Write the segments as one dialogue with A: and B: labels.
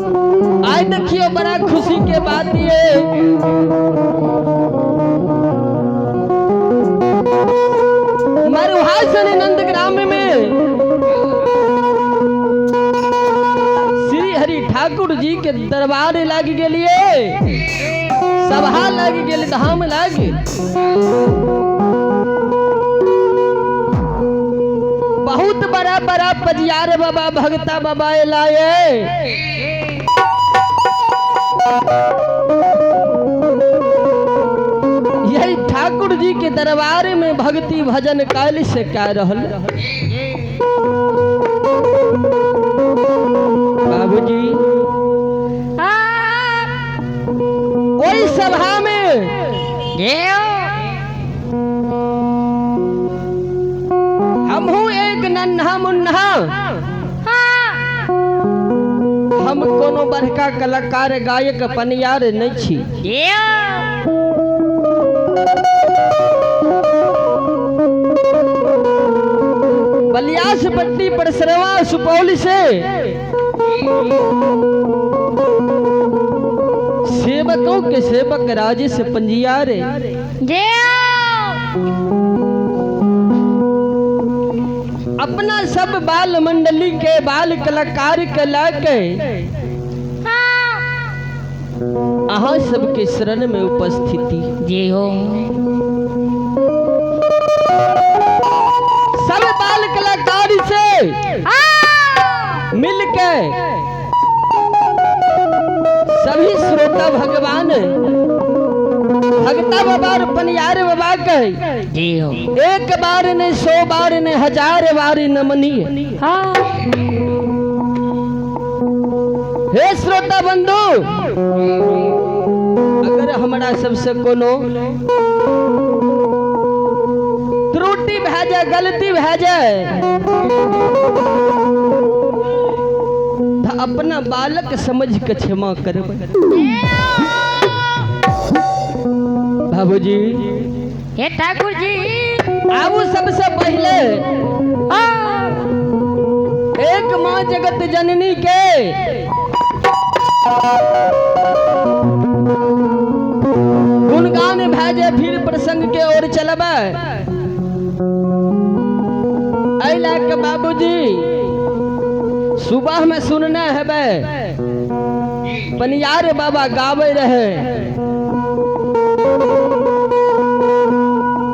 A: आज देखियो बड़ा खुशी के बात ये मरुहासन नंदग्राम में श्री हरि ठाकुर जी के दरबार लग गए, सभा लग गए, धाम लग बहुत बड़ा बड़ा पजियार बाबा भगता बाबा लाए। यही ठाकुर जी के दरबार में भक्ति भजन काल से क्या रहल। बाबूजी वही सभा में हमहू एक नन्हा मुन्हा, हम कोनो बड़का कलाकार गायक पनियार नहीं छी। बलियास पट्टी परसरवा सुपौल से सेवकों के सेवक राजेश पंजियारे अपना सब बाल मंडली के बाल कलाकार के लाके अहाँ सबके शरण में उपस्थिति जी हो। सब बाल कलाकार से मिलके सभी श्रोता भगवान भगता बाबा और पनियार बाबा के जी हो। एक बार ने 100 बार ने 1000 बार नमनीय। हे श्रोता बंधु, अगर हमारा सबसे कोनो त्रुटि भे जाए, गलती भे जाए तो अपना बालक समझ के क्षमा करब। बाबूजी
B: हे ठाकुर जी
A: आबू सबसे पहले एक माँ जगत जननी के गुणगान भेजे, फिर प्रसंग के ओर चलबे। अला के बाबूजी सुबह में सुनना है पनियार बाबा गावे रहे।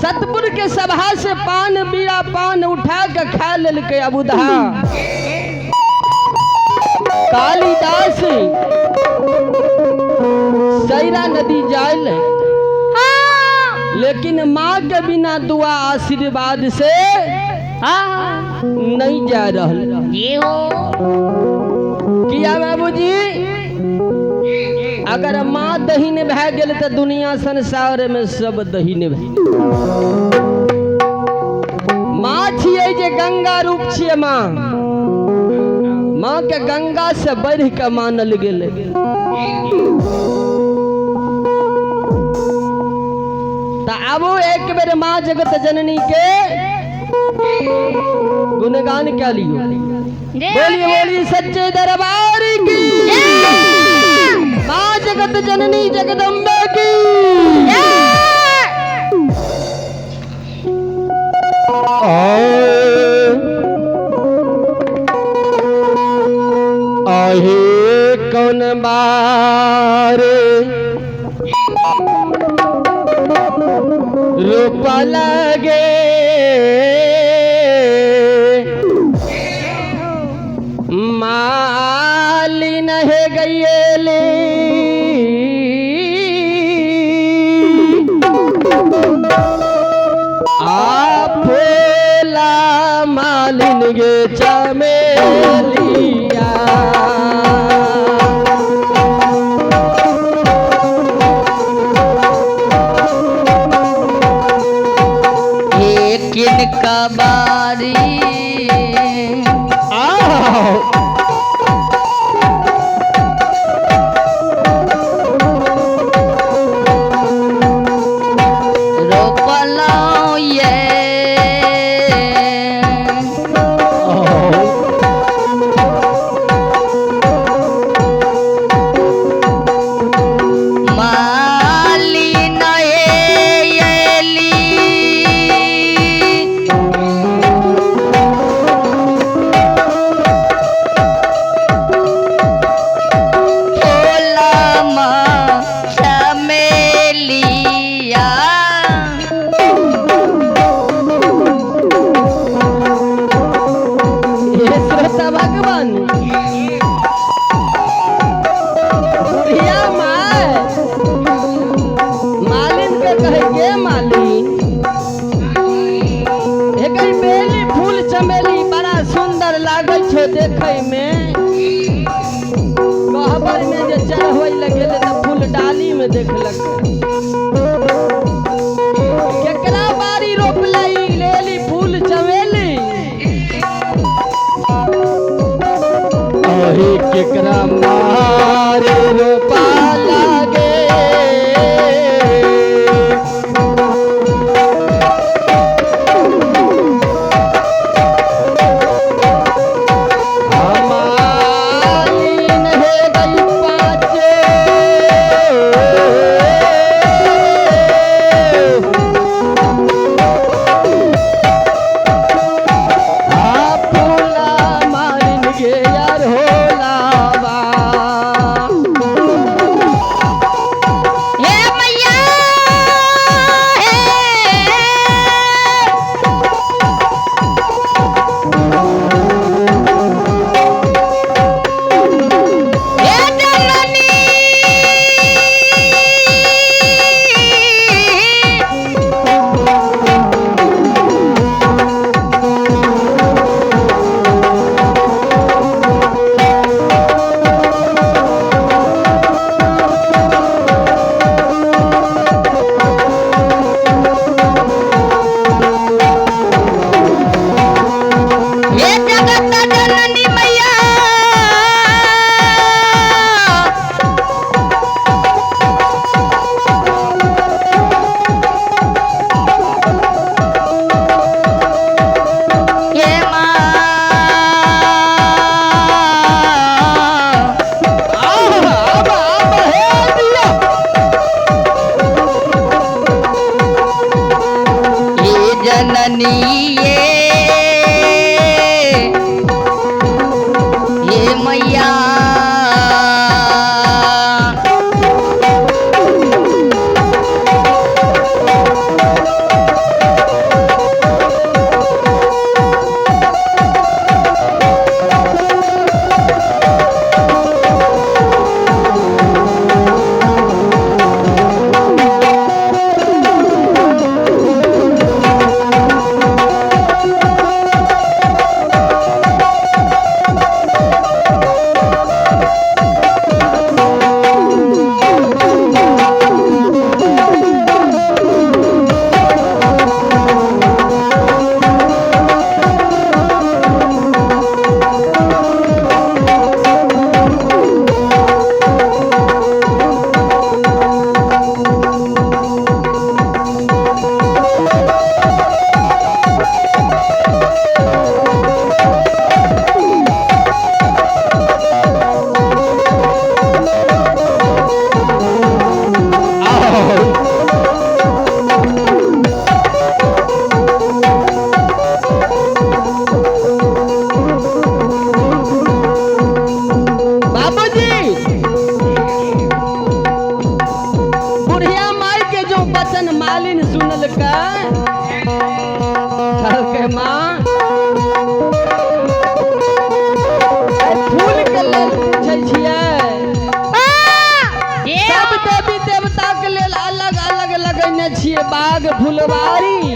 A: सतपुर के सभा से पान बीड़ा पान उठा के खा लेलके अबुधा कालिदास सैरा नदी जायल, लेकिन माँ के बिना दुआ आशीर्वाद से नहीं जा रहल। किया बाबूजी, अगर माँ दहीन भे गेल तो दुनिया संसार में सब दहीन भे। माँ छिए जे गंगा रूप छिए, माँ के गंगा से बढ़ के मानल गेले। तो आबो एक बेर माँ जगत जननी के गुणगान क्या लियो। बोलिए बोलिए सच्चे दरबार की, माँ जगत जननी जगदम्बा की। आहे कौन बार रूप लगे, मालिन है गयेली आफोला मालिन गे चमेलिया।
B: किनका बारी रोपलो ये
A: के चढ़वई लगे तो फूल डाली में देखलक केकरा बारी रोपलई लेली फूल चमेली अहे केकरा मारे रोपा लागे ये मैया मालिन सुनल का माँ फूल के लेल पूछे छियै सब देवी देवता के लेल अलग अलग लगेने छियै बाग फुलवारी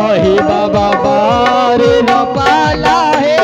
A: अहे बाबा बारे न पाला हे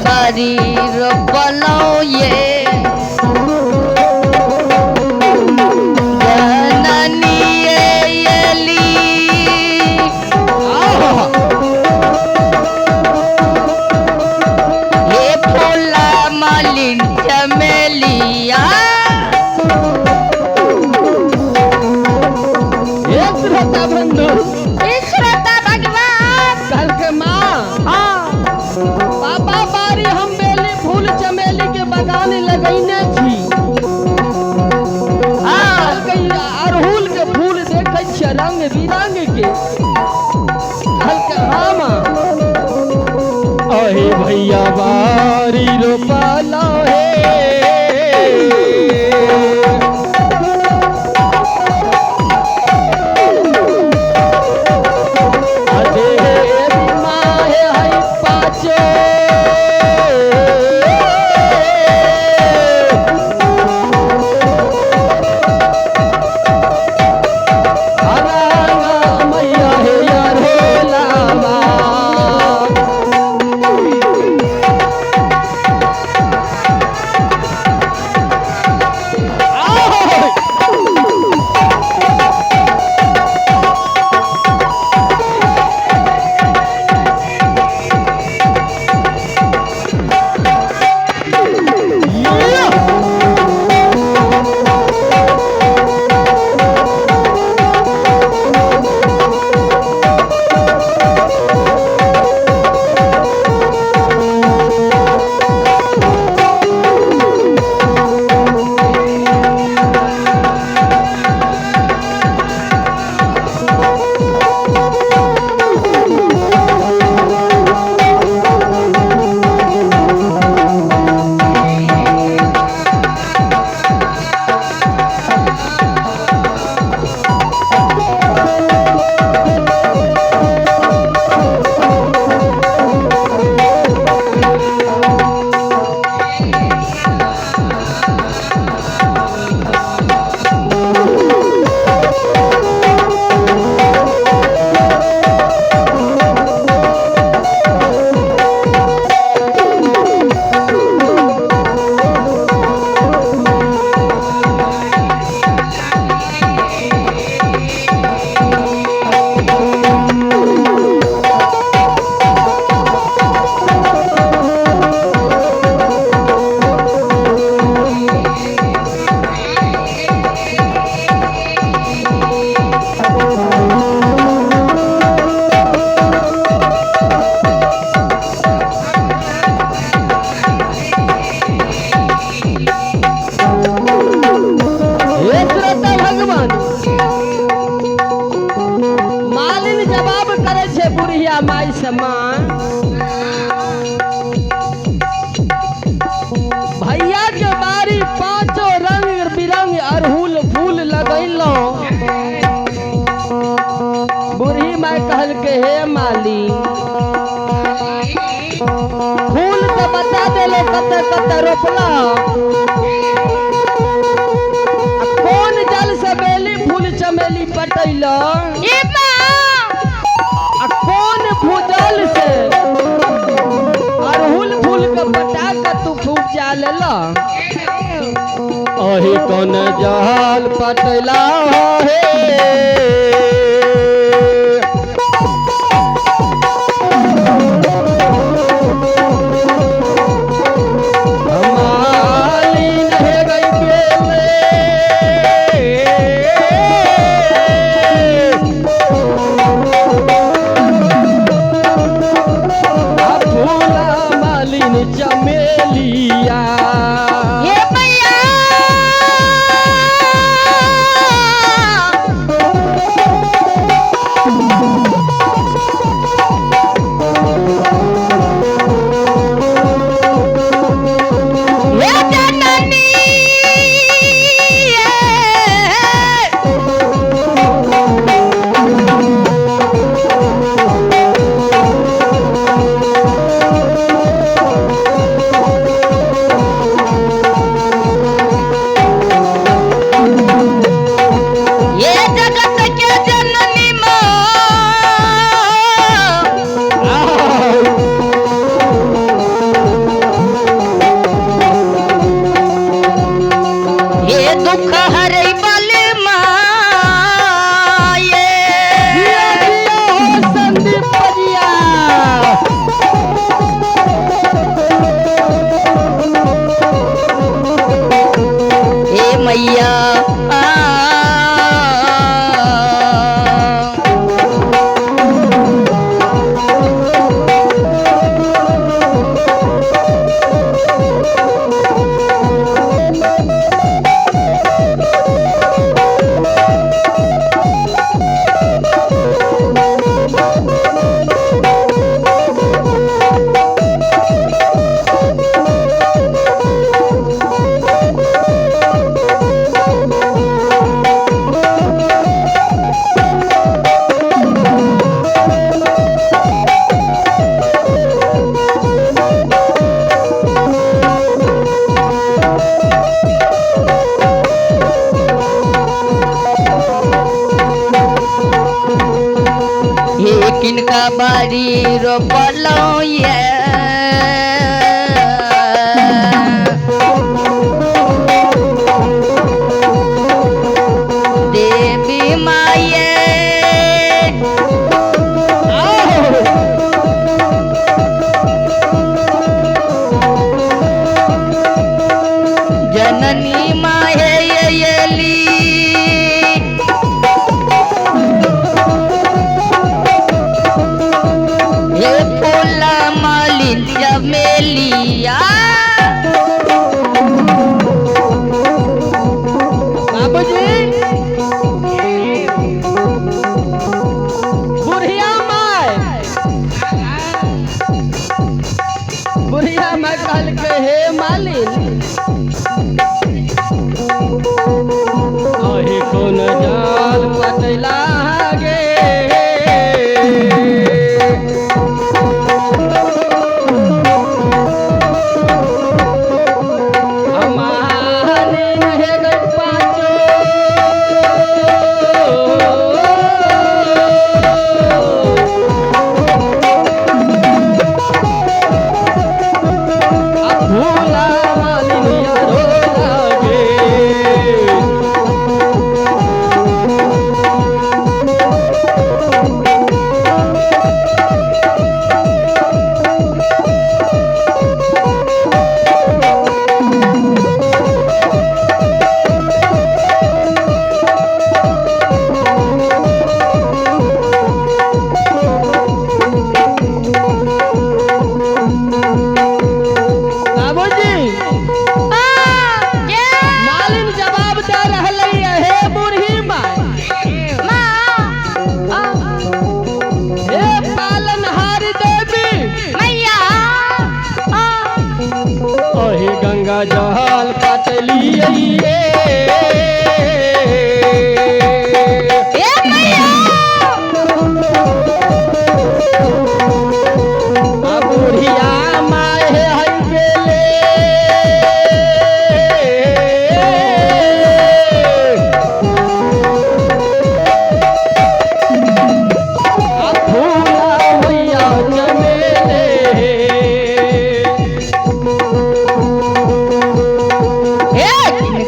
A: बारी रोपलो ये जननी येली ये फूला मालिन चमेलिया ये श्रोता बंधु ये श्रोता भगवान कल के माँ पापा बारी हम बेली फूल चमेली के बगान लगैने छी अरहुल के फूल देखे छियै रंग बिरंग के हल्का हामा अहे भैया बारी रोपलो हे के हे माली फूल तो बता देले कते कते रोपला कौन जल से बेली फूल चमेली पटैला
B: ये माँ
A: कौन भूजल से अड़हुल फूल के पटा के तू खूब चालेला अही कौन जल पटैला हे मालिन हे गई गेले फूला मालिन चमेलिया
B: ये मैया ये जननी ये जगत के जननी माँ ये दुख हरे बल माये
A: जिया जिया हो संदीप बजिया
B: हे मैया ये किनका बारी रोपलो ये देवी माये जननी माये येली हे फूला मालिन चमेलिया
A: बाबूजी बुढ़िया माँ कहल के हे मालिन अही कौन जाल पटैला गे मालिन हे गई पाँचो फूला मालिन यारो लागे बाबूजी मालिन जवाब दे रहलै हे बूढ़ी माँ हे पालनहारी देवी
B: मैया
A: अही गंगा जल पटलिए
B: हे मैया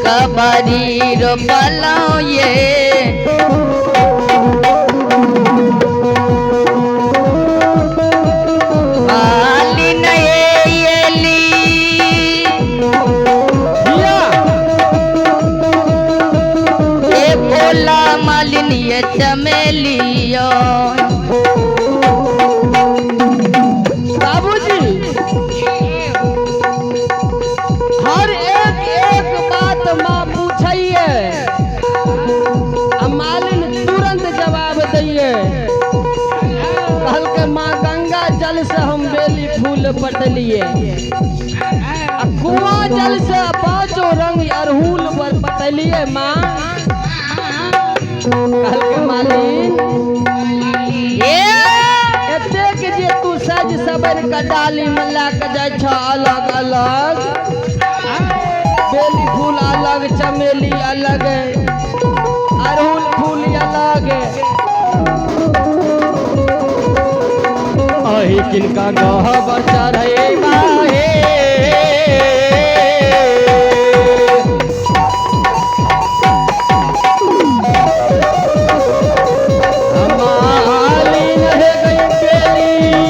B: खबरी रोपलो ये मालिन एली ए भोला मालिन ये चमेलिया
A: बाबूजी हर एक बात माँ पूछिए मालिन तुरंत जवाब दिए। कहल के माँ गंगा जल से हम बेली फूल पटलिए कुआं जल से 5 रंग अरहुल पर पटलिए माँ। कहल के मालिन एतेक जे तू सज सबर के डाली में ला के जाय छ अलग अलग बेली फूल अलग चमेली अलग अरहुल फूल अलग अही किनका गहबर चढ़े बाहे मालिन है गई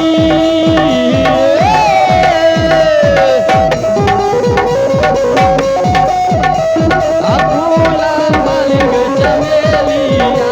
A: अबूला मालिक चमेलिया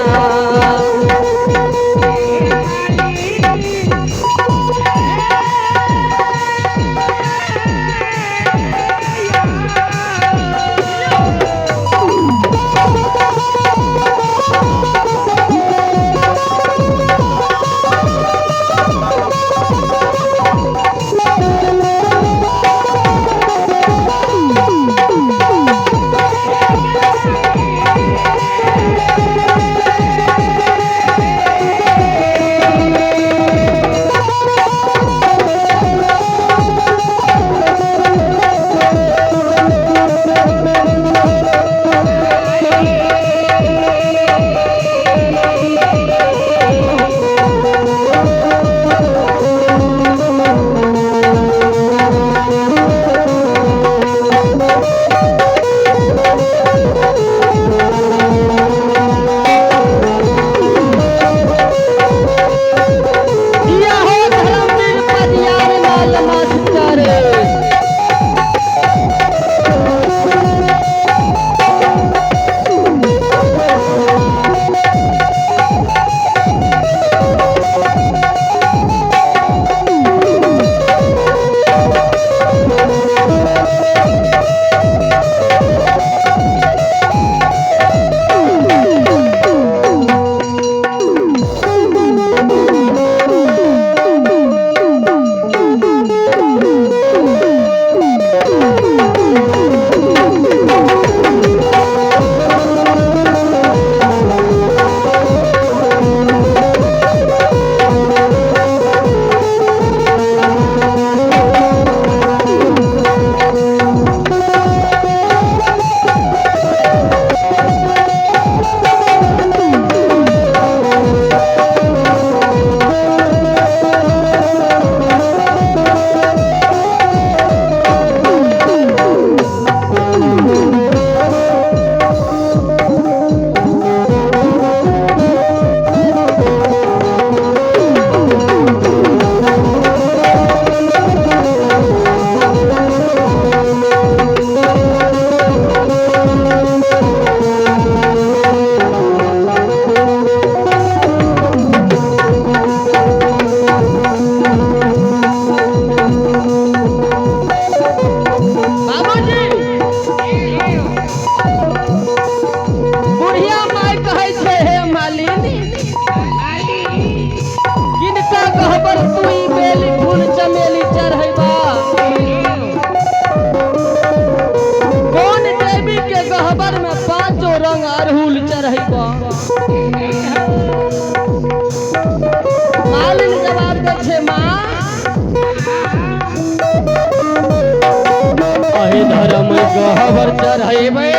A: गहबर चढ़ैबे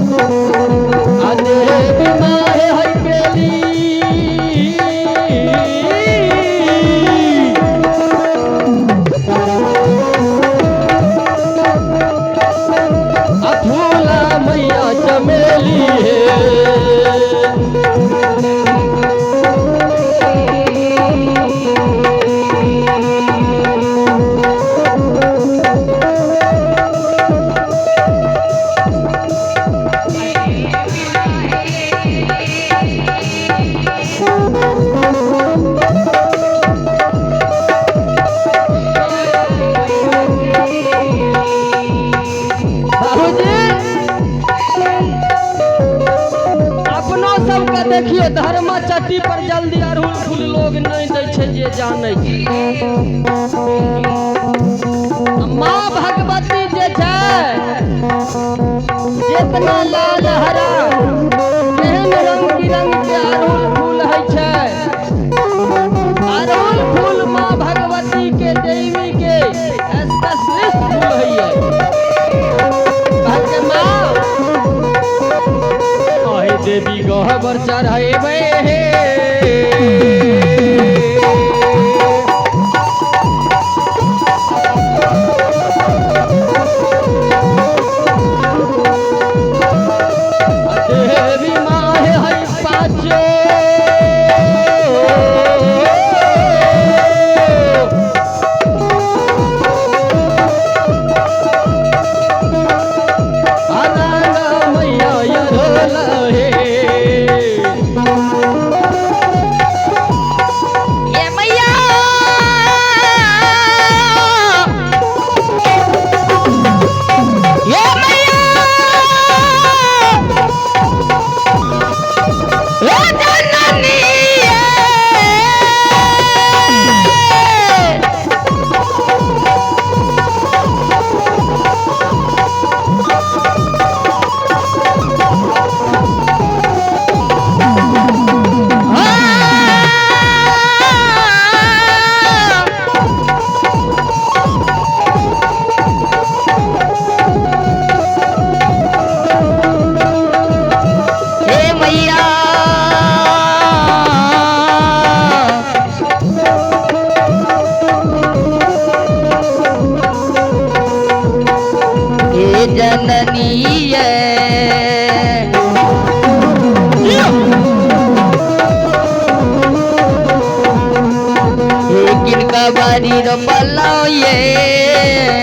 A: आ देवी माहे है बेली छठी पर जल्दी अड़हुल फूल लोग नहीं दै छै जे जानै छै। माँ भगवती जे छै जितना लाल हरा एहन रंग बिरंग के अड़हुल फूल है छै। अड़हुल फूल माँ भगवती के देवी के स्पेशलिस्ट फूल है। कहके माँ अहे देवी गहबर चढ़ेबे हे देवी माँ है पाँचो जननी किनका बारी रो पल्लो ये